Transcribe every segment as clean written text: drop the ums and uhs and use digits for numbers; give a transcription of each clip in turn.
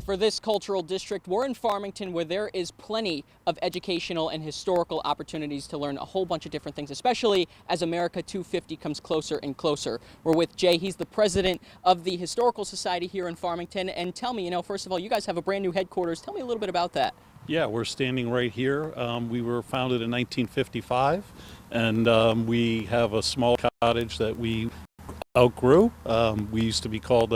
For this cultural district, we're in Farmington, where there is plenty of educational and historical opportunities to learn a whole bunch of different things, especially as America 250 comes closer and closer. We're with Jay. He's the president of the Historical Society here in Farmington. And tell me, first of all, you guys have a brand new headquarters. Tell me a little bit about that. Yeah, we're standing right here. We were founded in 1955, and we have a small cottage that we outgrew. We used to be called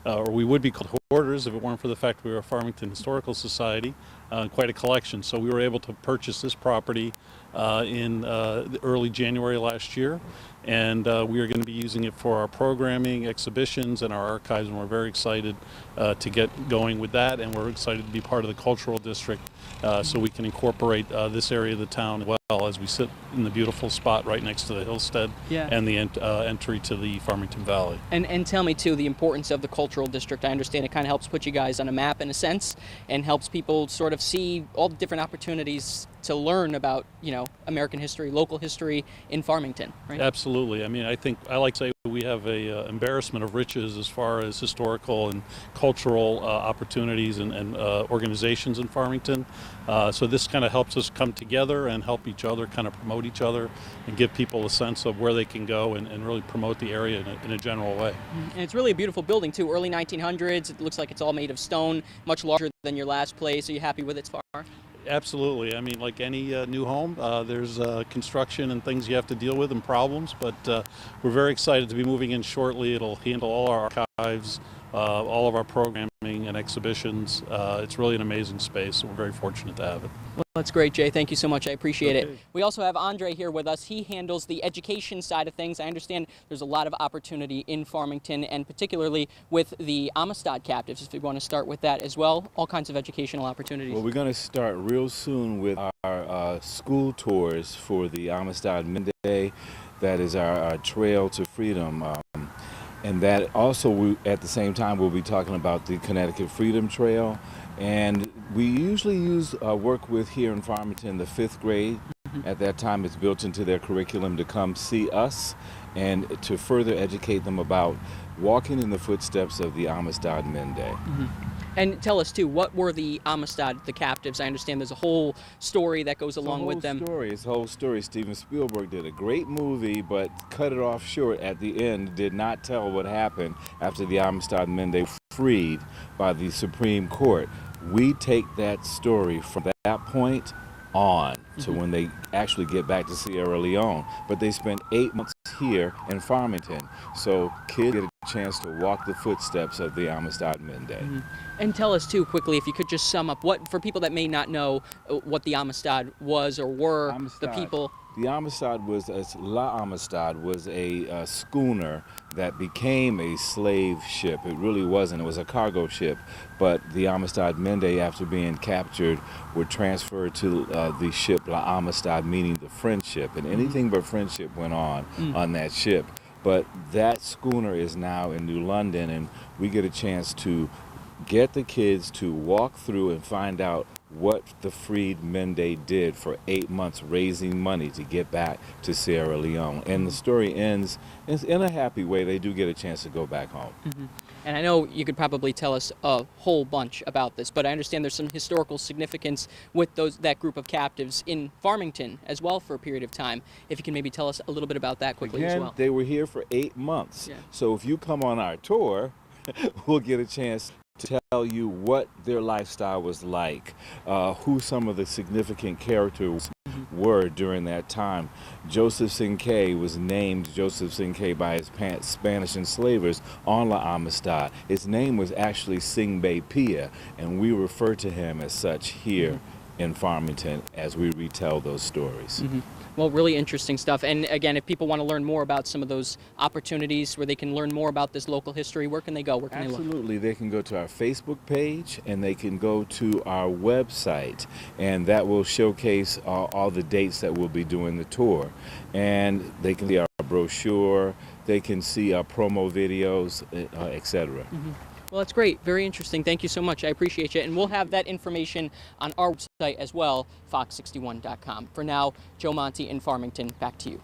or we would be called hoarders if it weren't for the fact we were a Farmington Historical Society, quite a collection. So we were able to purchase this property in early January last year, and we are going to be using it for our programming, exhibitions, and our archives, and we're very excited to get going with that, and we're excited to be part of the cultural district so we can incorporate this area of the town as well, as we sit in the beautiful spot right next to the Hillstead and the entry to the Farmington Valley. And tell me too, the importance of the cultural district. I understand it kind of helps put you guys on a map in a sense, and helps people sort of see all the different opportunities to learn about, American history, local history in Farmington, right? Absolutely. I mean, I like to say we have a embarrassment of riches as far as historical and cultural opportunities and organizations in Farmington. So this kind of helps us come together and help each other, kind of promote each other, and give people a sense of where they can go and really promote the area in a general way. And it's really a beautiful building too, early 1900s. It looks like it's all made of stone, much larger than your last place. Are you happy with it so far? Absolutely. I mean, like any new home, there's construction and things you have to deal with and problems, but we're very excited to be moving in shortly. It'll handle all our archives, all of our programming and exhibitions. It's really an amazing space, so we're very fortunate to have it. Well, that's great, Jay. Thank you so much. I appreciate it. We also have Andre here with us. He handles the education side of things. I understand there's a lot of opportunity in Farmington, and particularly with the Amistad captives, if you want to start with that as well. All kinds of educational opportunities. Well, we're going to start real soon with our school tours for the Amistad Monday. That is our Trail to Freedom. And that also, at the same time, we'll be talking about the Connecticut Freedom Trail. And we usually work with here in Farmington the 5th grade. At that time, it's built into their curriculum to come see us and to further educate them about walking in the footsteps of the Amistad Monday. And tell us, too, what were the Amistad, the captives? I understand there's a whole story that goes along with them. It's a whole story. Steven Spielberg did a great movie, but cut it off short at the end, did not tell what happened after the Amistad men they freed by the Supreme Court. We take that story from that point on to when they actually get back to Sierra Leone. But they spent 8 months here in Farmington, so kids get a chance to walk the footsteps of the Amistad Monday. And tell us too, quickly, if you could just sum up, what, for people that may not know what the Amistad was or were, the people. The Amistad was, La Amistad was a schooner that became a slave ship. It really wasn't. It was a cargo ship. But the Amistad Monday, after being captured, were transferred to the ship La Amistad, meaning the friendship. And anything but friendship went on that ship. But that schooner is now in New London, and we get a chance to get the kids to walk through and find out what the freed Monday did for 8 months, raising money to get back to Sierra Leone. And the story ends in a happy way. They do get a chance to go back home. And I know you could probably tell us a whole bunch about this, but I understand there's some historical significance with that group of captives in Farmington as well for a period of time. If you can maybe tell us a little bit about that quickly as well. They were here for 8 months. So if you come on our tour, we'll get a chance to tell you what their lifestyle was like, who some of the significant characters were during that time. Joseph Cinque was named Joseph Cinque by his Spanish enslavers on La Amistad. His name was actually Singbe Pia, and we refer to him as such here in Farmington as we retell those stories. Well, really interesting stuff. And again, if people want to learn more about some of those opportunities where they can learn more about this local history, where can they go? Where can they look? Absolutely. They can go to our Facebook page, and they can go to our website, and that will showcase all the dates that we'll be doing the tour. And they can see our brochure, they can see our promo videos, etc. Well, that's great. Very interesting. Thank you so much. I appreciate you. And we'll have that information on our website as well, fox61.com. For now, Joe Monty in Farmington, back to you.